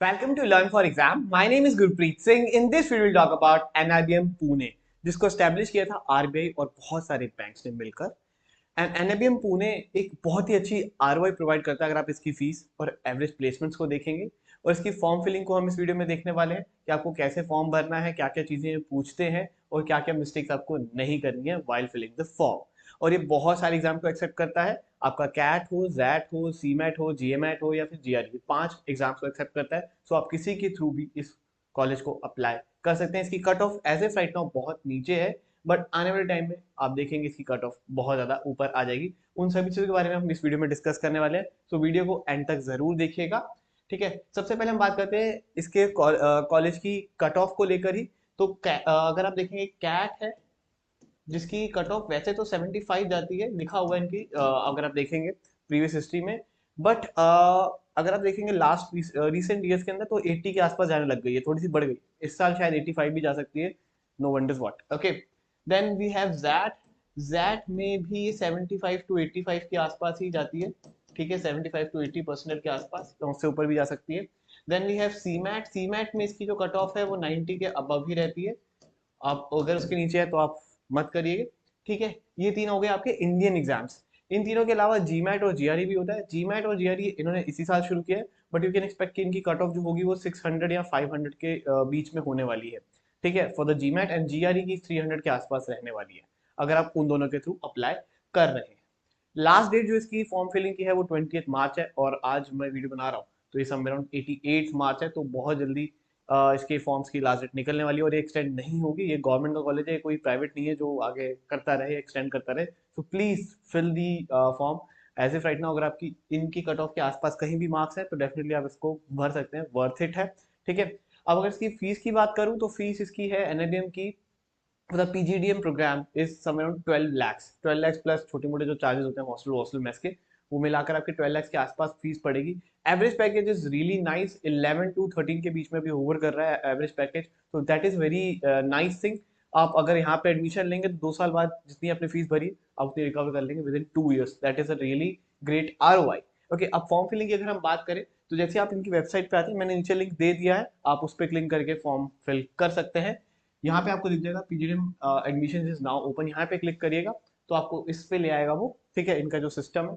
Welcome to Learn for Exam. My name is Gurpreet Singh. In this video, we'll talk about NIBM Pune, जिसको establish किया था RBI और बहुत सारे banks ने मिलकर। एंड NIBM पुणे एक बहुत ही अच्छी आरओआई प्रोवाइड करता है अगर आप इसकी फीस और एवरेज प्लेसमेंट्स को देखेंगे। और इसकी फॉर्म फिलिंग को हम इस वीडियो में देखने वाले हैं कि आपको कैसे फॉर्म भरना है, क्या क्या चीजें पूछते हैं और क्या क्या मिस्टेक्स आपको नहीं करनी है वाइल फिलिंग द फॉर्म। और ये बहुत सारे एग्जाम को एक्सेप्ट करता है। आपका कैट हो, जैट हो, सीमैट हो, जीएमैट हो या फिर जीआरई, 5 एग्जाम्स को एक्सेप्ट करता है। सो आप किसी के थ्रू भी इस कॉलेज को अप्लाई कर सकते हैं। इसकी cut off as a right now बहुत नीचे है, बट आने वाले टाइम में आप देखेंगे इसकी कट ऑफ बहुत ज्यादा ऊपर आ जाएगी। उन सभी चीजों के बारे में हम इस वीडियो में डिस्कस करने वाले हैं, तो वीडियो को एंड तक जरूर देखिएगा। ठीक है, सबसे पहले हम बात करते हैं इसके कॉलेज की कट ऑफ को लेकर ही। तो अगर आप देखेंगे कैट है जिसकी कट ऑफ वैसे तो 75 जाती है, लिखा हुआ है इनकी अगर आप देखेंगे प्रीवियस हिस्ट्री में। बट अगर आप देखेंगे लास्ट रिसेंट ईयर्स के अंदर तो 80 के आसपास जाने लग गई है, थोड़ी सी बढ़ गई। इस साल शायद 85 भी जा सकती है। No wonders what. Okay, then we have XAT. XAT में भी ये 75 टू 85 के आसपास ही जाती है। ठीक है, 75 टू 80% के आसपास, तो उससे ऊपर भी जा सकती है। Then we have CMAT. CMAT में इसकी जो कट ऑफ है वो 90 के अबव ही रहती है। आप अगर उसके नीचे है तो आप मत करिएगा। ठीक है, ये तीन हो गए आपके इंडियन एग्जाम्स। इन तीनों के अलावा जीमैट और जीआरई भी होता है। जीमैट और जीआरई इन्होंने इसी साल शुरू किया है, बट यू कैन एक्सपेक्ट कि इनकी कट ऑफ जो होगी वो 600 या 500 के बीच में होने वाली है। ठीक है, for the GMAT and GRE की 300 के आसपास रहने वाली है अगर आप उन दोनों के थ्रू अप्लाई कर रहे हैं। लास्ट डेट जो इसकी फॉर्म फिलिंग की है वो 20 मार्च है, और आज मैं वीडियो बना रहा हूँ तो ये समय अराउंड 88 मार्च है। तो बहुत जल्दी इसके फॉर्म्स की लास्ट डेट निकलने वाली है, और ये एक्सटेंड नहीं होगी। ये गवर्नमेंट का कॉलेज है, कोई प्राइवेट नहीं है जो आगे करता रहे, एक्सटेंड करता रहे। तो please fill the form as if right now. अगर आपकी इनकी कट ऑफ के आसपास कहीं भी मार्क्स है तो डेफिनेटली आप इसको भर सकते हैं, वर्थ इट है। ठीक है, अब अगर इसकी फीस की बात करूं तो फीस इसकी है एनआईबीएम की, मतलब पीजीडीएम प्रोग्राम इज समय अराउंड 12 lakhs। 12 lakhs प्लस छोटे मोटे जो चार्जेस होते हैं हॉस्टल हॉस्टल मेस के, वो मिलाकर आपके 12 lakhs के आसपास फीस पड़ेगी। Average package is really nice, 11 to 13 के बीच में भी होवर कर रहा है एवरेज पैकेज। तो that is very nice thing. आप अगर यहाँ पे एडमिशन लेंगे तो 2 साल बाद जितनी आपने फीस भरी आप उतनी रिकवर कर लेंगे with in 2 years। That is a really great ROI. Okay, अब फॉर्म फिलिंग की अगर हम बात करें तो जैसे आप इनकी वेबसाइट पे आते हैं, मैंने नीचे लिंक दे दिया है, आप उस पर क्लिक करके फॉर्म फिल कर सकते हैं। यहाँ पे आपको दिख जाएगा PGDM admission is now open, यहाँ पे क्लिक करिएगा तो आपको इस पे ले आएगा वो। ठीक है, इनका जो सिस्टम है।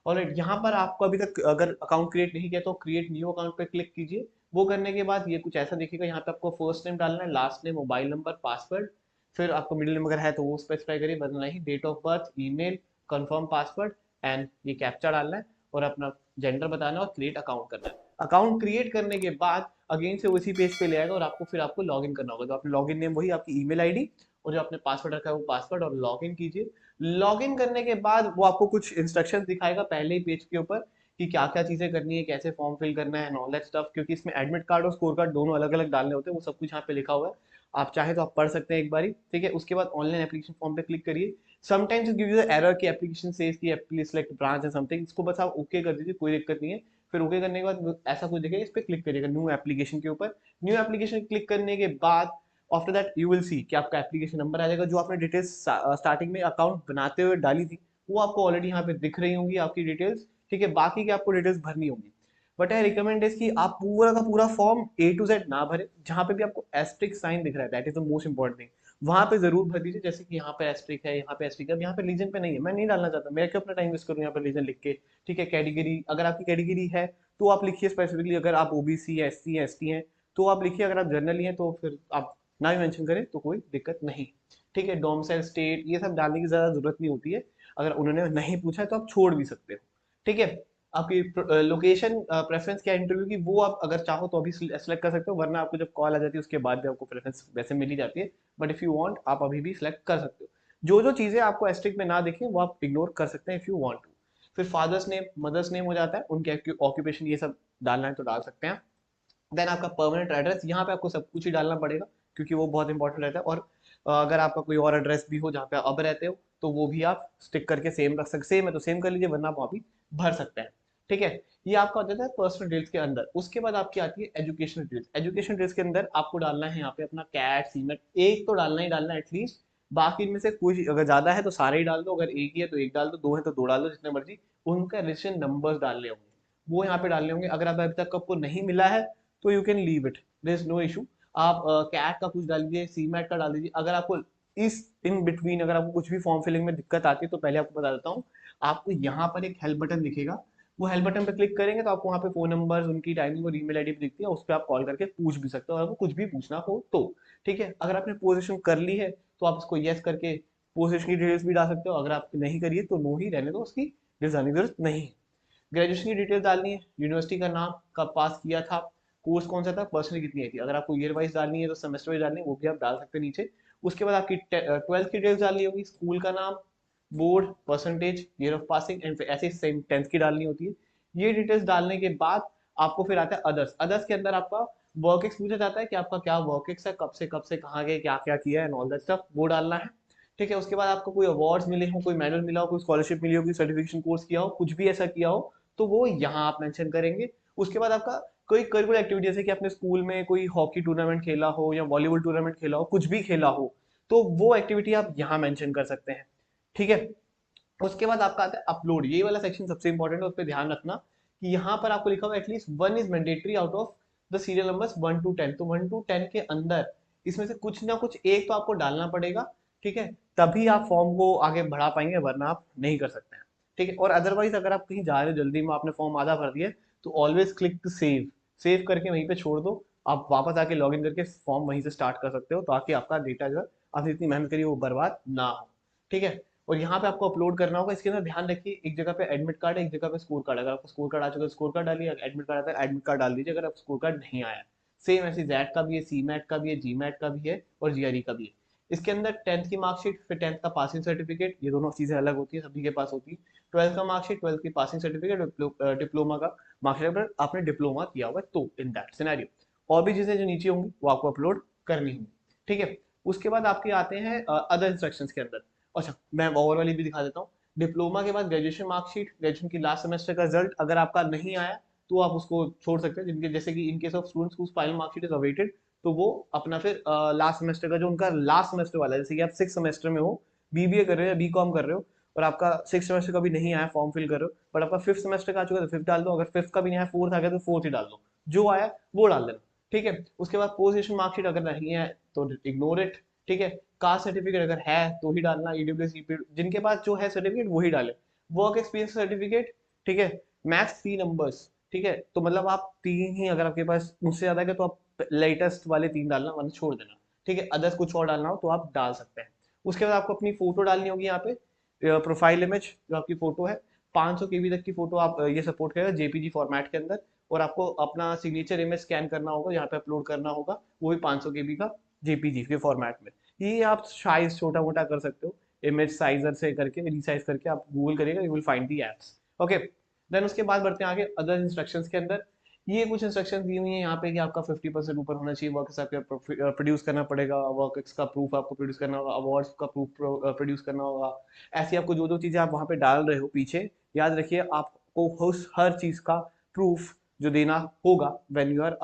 और यहाँ पर आपको अभी तक अगर अकाउंट क्रिएट नहीं किया तो क्रिएट न्यू अकाउंट पे क्लिक कीजिए। वो करने के बाद ये कुछ ऐसा दिखेगा, यहाँ पे आपको फर्स्ट नेम डालना है, last name, mobile number, password. फिर आपको मिडिल नेम अगर है तो वो स्पेसिफाई करिए, वरना नहीं, date of birth, email, confirm password and ये कैप्चा डालना है और अपना जेंडर बताना है और क्रिएट अकाउंट करना है। अकाउंट क्रिएट करने के बाद अगेन से उसी पेज पे ले आएगा और आपको फिर आपको लॉगिन करना होगा। तो आपने लॉगिन नेम वही आपकी ईमेल आईडी, और जो आपने पासवर्ड रखा है वो पासवर्ड, और लॉगिन कीजिए। लॉगिन करने के बाद वो आपको कुछ इंस्ट्रक्शंस दिखाएगा पहले ही पेज के ऊपर कि क्या क्या चीजें करनी है, कैसे फॉर्म फिल करना है, एंड ऑल दैट स्टफ। क्योंकि इसमें एडमिट कार्ड और स्कोर कार्ड दोनों अलग अलग डालने होते हैं, वो सब कुछ यहाँ पे लिखा हुआ है। आप चाहे तो आप पढ़ सकते हैं एक बारी। ठीक है, उसके बाद ऑनलाइन एप्लीकेशन फॉर्म पे क्लिक करिए। Sometimes it gives you the error की एप्लीकेशन सेज कि प्लीज सिलेक्ट ब्रांच है समथिंग, इसको बस आप ओके कर दीजिए, कोई दिक्कत नहीं है। फिर ओके करने के बाद ऐसा कुछ दिखेगा, इस पे क्लिक करिएगा न्यू एप्लीकेशन के ऊपर। न्यू एप्लीकेशन क्लिक करने के बाद after that you will see कि आपका एप्लीकेशन नंबर आ जाएगा। जो आपने डिटेल्स स्टार्टिंग में अकाउंट बनाते हुए डाली थी वो आपको ऑलरेडी यहाँ पे दिख रही होंगी आपकी डिटेल्स। ठीक है, बाकी की आपको डिटेल्स भरनी होंगी। बट आई रिकमेंड इज कि आप पूरा का पूरा फॉर्म ए टू जेड ना भरे। जहां पे भी आपको एस्ट्रिक साइन दिख रहा है, that is the most important thing, वहां पे जरूर भर दीजिए। जैसे कि यहाँ पे एस्ट्रिक है, यहाँ पे एस्ट्रिक है, यहाँ पे रीजन पे नहीं है, मैं नहीं डालना चाहता, मैं क्यों अपना टाइम वेस्ट करूँ यहाँ पे रीजन लिख के। ठीक है, कैटेगरी, अगर आपकी कैटेगरी है तो आप लिखिए स्पेसिफिकली। अगर आप ओबीसी है, एससी है, एसटी हैं तो आप लिखिए। अगर आप जनरली हैं तो फिर आप ना भी मेंशन करें तो कोई दिक्कत नहीं। ठीक है, डोमसाइल, स्टेट, ये सब डालने की ज्यादा जरूरत नहीं होती है। अगर उन्होंने नहीं पूछा है तो आप छोड़ भी सकते हो। ठीक है, आपकी लोकेशन प्रेफरेंस क्या है इंटरव्यू की, वो आप अगर चाहो तो अभी सेलेक्ट कर सकते हो, वरना आपको जब कॉल आ जाती है उसके बाद भी आपको प्रेफरेंस वैसे मिल ही जाती है। बट इफ यू वांट आप अभी भी सिलेक्ट कर सकते हो। जो जो चीजें आपको एस्ट्रिक में ना दिखे वो आप इग्नोर कर सकते हैं इफ यू वांट टू। फिर फादर्स नेम, मदर्स नेम हो जाता है, उनके ऑक्यूपेशन, ये सब डालना है तो डाल सकते हैं। देन आपका परमानेंट एड्रेस, यहाँ पे आपको सब कुछ ही डालना पड़ेगा क्योंकि वो बहुत इंपॉर्टेंट रहता है। और अगर आपका कोई और एड्रेस भी हो जहाँ पे आप अब रहते हो तो वो भी आप स्टिक करके सेम रख सकते, सेम है तो सेम कर लीजिए, वरना आप वहाँ भी भर सकते हैं। ठीक है, ये आपका हो जाता है पर्सनल डिटेल्स के अंदर। उसके बाद आपकी आती है एजुकेशन डिटेल्स। एजुकेशन डिटेल्स के अंदर आपको डालना है यहाँ पे अपना कैट, सीमेट, एक तो डालना ही डालना है एटलीस्ट। बाकी इनमें से कुछ अगर ज्यादा है तो सारे ही डाल दो, अगर एक ही है तो एक डाल दो, दो है तो दो डाल दो, जितने मर्जी। उनका रजिस्ट्रेशन नंबर्स डालने होंगे, वो यहाँ पे डालने होंगे। अगर अब अभी तक आपको नहीं मिला है तो you can leave it, there is no issue. आप कैट का कुछ डाल दीजिए, सीमैट का डाल दीजिए। अगर आपको इस इन बिटवीन अगर आपको कुछ भी फॉर्म फिलिंग में दिक्कत आती है तो पहले आपको बता देता हूँ, आपको यहाँ पर एक हेल्प बटन दिखेगा, वो हेल्प बटन पे क्लिक करेंगे तो आपको वहाँ पे फोन नंबर, उनकी टाइमिंग और ईमेल आईडी दिखती है, उस पर आप कॉल करके पूछ भी सकते हो अगर आपको कुछ भी पूछना हो तो। ठीक है, अगर आपने पोजीशन कर ली है तो आप इसको यस करके पोजीशन की डिटेल्स भी डाल सकते हो, अगर आपने नहीं करी है तो नो ही रहने दो, उसकी डिटेल्स डालने की जरूरत नहीं है। ग्रेजुएशन की डिटेल्स डालनी है, यूनिवर्सिटी का नाम, कब पास किया था, कोर्स कौन सा था, परसेंटेज कितनी आई थी। अगर आपको ईयर वाइज डालनी है तो सेमेस्टर वाइज डालनी है, वो भी आप डाल सकते हैं नीचे। उसके बाद आपकी ट्वेल्थ की डिटेल्स डालनी होगी, स्कूल का नाम, board, percentage, year of passing and ऐसे सेम टेंथ की डालनी होती है। ये डिटेल्स डालने के बाद आपको फिर आता है अदर्स। अदर्स के अंदर आपका वर्क एक्स पूछा जाता है कि आपका क्या वर्क एक्स है, कब से कहाँ गए, क्या क्या किया है एंड ऑल दैट स्टफ, वो डालना है। ठीक है, उसके बाद आपको कोई अवार्ड्स मिले हो, कोई मेडल मिला हो, कोई स्कॉलरशिप मिली हो, कोई सर्टिफिकेशन कोर्स किया हो, कुछ भी ऐसा किया हो तो वो यहाँ आप मेंशन करेंगे। उसके बाद आपका कोई करिकुलर एक्टिविटी, जैसे कि अपने स्कूल में कोई हॉकी टूर्नामेंट खेला हो या वॉलीबॉल टूर्नामेंट खेला हो, कुछ भी खेला हो, तो वो एक्टिविटी आप यहाँ मेंशन कर सकते हैं। ठीक है, उसके बाद आपका आता है अपलोड। ये वाला सेक्शन सबसे इंपॉर्टेंट है, उस पर ध्यान रखना कि यहाँ पर आपको लिखा हुआ at least one is mandatory out of the serial numbers 1 to 10। तो 1 to 10 के अंदर इसमें से कुछ ना कुछ एक तो आपको डालना पड़ेगा। ठीक है, तभी आप फॉर्म को आगे बढ़ा पाएंगे, वरना आप नहीं कर सकते हैं। ठीक है, और अदरवाइज अगर आप कहीं जा रहे हो जल्दी में, आपने फॉर्म आधा भर दिया, तो always click to save, save करके वहीं पे छोड़ दो। आप वापस आके लॉग इन करके फॉर्म वहीं से स्टार्ट कर सकते हो, ताकि आपका डेटा जो है आपने इतनी मेहनत करी वो बर्बाद ना हो। ठीक है, और यहाँ पे आपको अपलोड करना होगा। इसके अंदर ध्यान रखिए, एक जगह पे एडमिट कार्ड है, एक जगह पे स्कोर कार्ड। अगर आपको स्कोर कार्ड आ चुका है स्कोर कार्ड डालिए, एडमिट कार्ड आता है एडमिट कार्ड डाल दीजिए, अगर आप स्कोर कार्ड नहीं आया। सेम ऐसे जैट का भी है, सी मैट का भी है, जी मैट का भी है और जीआरई का भी है। इसके अंदर टेंथ की मार्कशीट, फिर टेंथ का पासिंग सर्टिफिकेट, ये दोनों चीजें अलग होती है, सभी के पास होती है। ट्वेल्थ का मार्कशीट, ट्वेल्थ की पासिंग सर्टिफिकेट, डिप्लोमा का मार्कशीट, अगर आपने डिप्लोमा किया हुआ है तो इन दैट सिनेरियो। और भी चीजें जो नीचे होंगी वो आपको अपलोड करनी होंगी। ठीक है, उसके बाद आपके आते हैं अदर इंस्ट्रक्शंस के अंदर। अच्छा, मैं ओवर वाली भी दिखा देता हूँ। डिप्लोमा के बाद ग्रेजुएशन मार्कशीट, ग्रेजुएशन की लास्ट सेमेस्टर का रिजल्ट अगर आपका नहीं आया तो आप उसको छोड़ सकते हैं। जिनके जैसे कि in case of students whose final marksheet is awaited, तो वो अपना फिर लास्ट सेमेस्टर का जो उनका लास्ट सेमेस्टर वाला है, जैसे कि आप 6 सेमेस्टर में हो, बीबीए कर रहे हो या बीकॉम कर रहे हो, और आपका 6 सेमेस्टर का भी नहीं आया, फॉर्म फिल कर रहे हो, बट आपका 5th सेमेस्टर का आ चुका है तो 5th डाल दो। अगर 5th का भी नहीं आया, 4th आ गया तो 4th ही डाल दो, जो आया वो डाल देना। ठीक है, उसके बाद पोस्ट ग्रेजुएशन मार्कशीट अगर नहीं है तो इग्नोर इट। ठीक है, कास्ट सर्टिफिकेट अगर है तो ही डालना, ईडब्ल्यूएस जिनके पास जो है सर्टिफिकेट वही डाले। वर्क एक्सपीरियंस सर्टिफिकेट, ठीक है, मैक्स 3 नंबर्स। ठीक है, तो मतलब आप 3 ही, अगर आपके पास मुझसे ज्यादा है तो आप लेटेस्ट वाले 3 डालना, वरना छोड़ देना। ठीक है, अदर्स कुछ और डालना हो तो आप डाल सकते हैं। उसके बाद आपको अपनी फोटो डालनी होगी यहाँ पे, प्रोफाइल इमेज जो आपकी फोटो है, 500 केबी तक की फोटो आप ये सपोर्ट करेगा जेपीजी फॉर्मेट के अंदर। और आपको अपना सिग्नेचर इमेज स्कैन करना होगा, यहाँ पे अपलोड करना होगा, वो भी 500 केबी का जेपीजी के फॉर्मेट में। ये आप साइज छोटा मोटा कर सकते हो, इमेज साइजर से करके रिसाइज करके आप गूगल करिएगा, you will find the apps. Okay, then उसके बाद बढ़ते हैं आगे अदर इंस्ट्रक्शंस के अंदर। ये कुछ इंस्ट्रक्शंस दी हुई है यहाँ पे कि आपका 50% ऊपर होना चाहिए, वर्क आपको प्रोड्यूस करना पड़ेगा, वर्क का प्रूफ आपको प्रोड्यूस करना होगा, अवार्ड्स का प्रूफ प्रोड्यूस करना होगा। ऐसी आपको जो जो चीजें आप वहाँ पे डाल रहे हो पीछे, याद रखिए आपको हर चीज का प्रूफ जो देना होगा when you are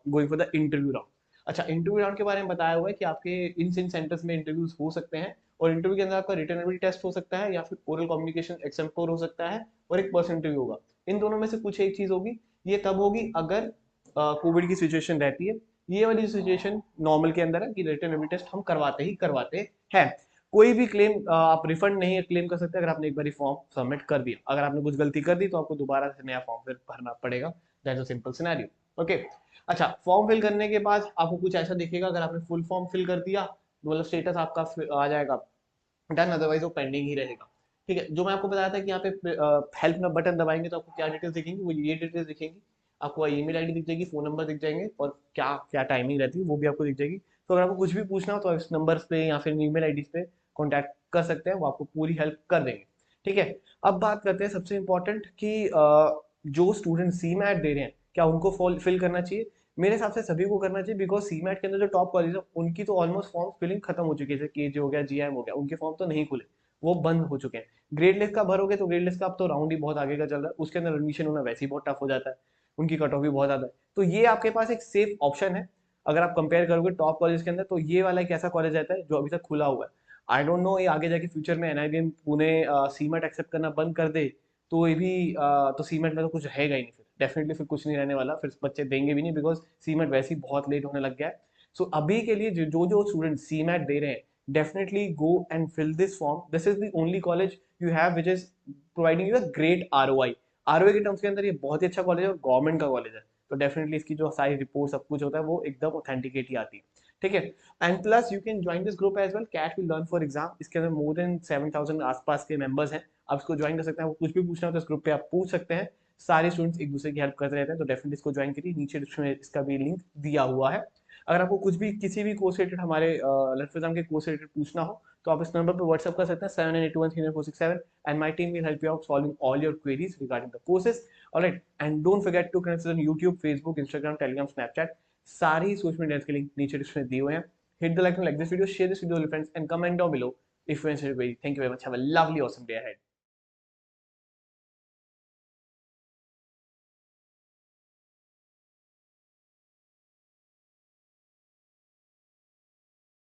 going for the interview round. अच्छा, इंटरव्यू राउंड के बारे में बताया हुआ है कि आपके इन सेंटर्स में इंटरव्यूज हो सकते हैं, और इंटरव्यू के अंदर आपका रिटन एबिलिटी टेस्ट हो सकता है, या फिर ओरल कम्युनिकेशन एग्जाम हो सकता है, और एक पर्सन इंटरव्यू होगा। इन दोनों में से कुछ एक चीज होगी। ये तब होगी अगर कोविड की सिचुएशन रहती है। ये वाली सिचुएशन नॉर्मल के अंदर है कि रिटन एबिलिटी टेस्ट हम करवाते ही करवाते हैं। कोई भी क्लेम आप रिफंड नहीं क्लेम कर सकते अगर आपने एक बार फॉर्म सबमिट कर दिया। अगर आपने कुछ गलती कर दी तो आपको दोबारा से नया फॉर्म फिर भरना पड़ेगा। That's a simple scenario. Okay, अच्छा, फॉर्म फिल करने के बाद आपको कुछ ऐसा दिखेगा। अगर आपने फुल फॉर्म फिल कर दिया तो मतलब स्टेटस आपका आ जाएगा डन, अदरवाइज वो पेंडिंग ही रहेगा। ठीक है, जो मैं आपको बताया था कि यहाँ पे हेल्प में बटन दबाएंगे तो आपको क्या डिटेल्स दिखेंगी, वो ये डिटेल्स दिखेंगी। आपको ईमेल आईडी दिख जाएगी, फोन नंबर दिख जाएंगे, और क्या क्या टाइमिंग रहती है वो भी आपको दिख जाएगी। तो अगर आपको कुछ भी पूछना हो तो इस नंबर पे या फिर ईमेल आईडी पे कॉन्टैक्ट कर सकते हैं, वो आपको पूरी हेल्प कर देंगे। ठीक है, अब बात करते हैं सबसे इम्पोर्टेंट कि जो स्टूडेंट सी मैट दे रहे हैं क्या उनको फिल करना चाहिए। मेरे हिसाब से सभी को करना चाहिए, बिकॉज सी मैट के अंदर जो टॉप कॉलेज है उनकी तो ऑलमोस्ट फॉर्म फिलिंग खत्म हो चुकी है, जैसे केजे हो गया, जीएम हो गया, उनके फॉर्म तो नहीं खुले, वो बंद हो चुके हैं। ग्रेड लिस्ट का भरोगे तो ग्रेड लिस्ट का अब तो राउंड ही बहुत आगे का चल रहा है, उसके अंदर एडमिशन होना वैसे ही बहुत टफ हो जाता है, उनकी कट ऑफ भी बहुत ज्यादा है। तो ये आपके पास एक सेफ ऑप्शन है। अगर आप कंपेयर करोगे टॉप कॉलेज के अंदर, तो ये वाला एक ऐसा कॉलेज रहता है जो अभी तक खुला हुआ है। आई डोंट नो ये आगे जाके फ्यूचर में एनआईबीएम पुणे सीमेट एक्सेप्ट करना बंद कर दे तो ये भी तो सीमेट में तो कुछ रहेगा ही नहीं फिर, डेफिनेटली फिर कुछ नहीं रहने वाला, फिर बच्चे देंगे भी नहीं, बिकॉज सीमेट वैसे ही बहुत लेट होने लग गया है। सो अभी के लिए जो जो स्टूडेंट सीमेट दे रहे हैं, definitely go and fill this form. This is the only college you have which is providing you a great ROI. ROI के टर्म्स के अंदर ये बहुत ही अच्छा कॉलेज है और गवर्नमेंट का कॉलेज है, तो डेफिनेटली इसकी जो सारी रिपोर्ट सब कुछ होता है वो एकदम ऑथेंटिकेट ही आती है, ठीक है। And plus you can join this group as well, CAT will learn for exam. इसके अंदर मोर देन 7,000 आसपास के मेंबर्स हैं, आप इसको ज्वाइन कर सकते हैं। आपको कुछ भी पूछना हो तो इस ग्रुप पे आप पूछ सकते हैं। सारे स्टूडेंट्स एक दूसरे की हेल्प करते रहते हैं, तो डेफिनेटली इसको ज्वाइन करिए, नीचे डिस्क्रिप्शन में इसका भी लिंक दिया हुआ है। अगर आपको कुछ भी किसी भी कोर्स रिलेटेड, हमारे लर्न एग्जाम के कोर्स रिलेटेड पूछना हो, तो आप इस नंबर पर व्हाट्सएप कर सकते हैं 7981399467, and my team will help you out solving all your queries regarding the courses. Alright, and don't forget to connect on YouTube, Facebook, Instagram, Telegram, Snapchat. सारी सोशल मीडिया के लिंक नीचे description में दिए हुए हैं। Hit the like this video, share this video with your friends, and comment down below if you enjoyed the video. Thank you very much. Have a lovely, awesome day ahead.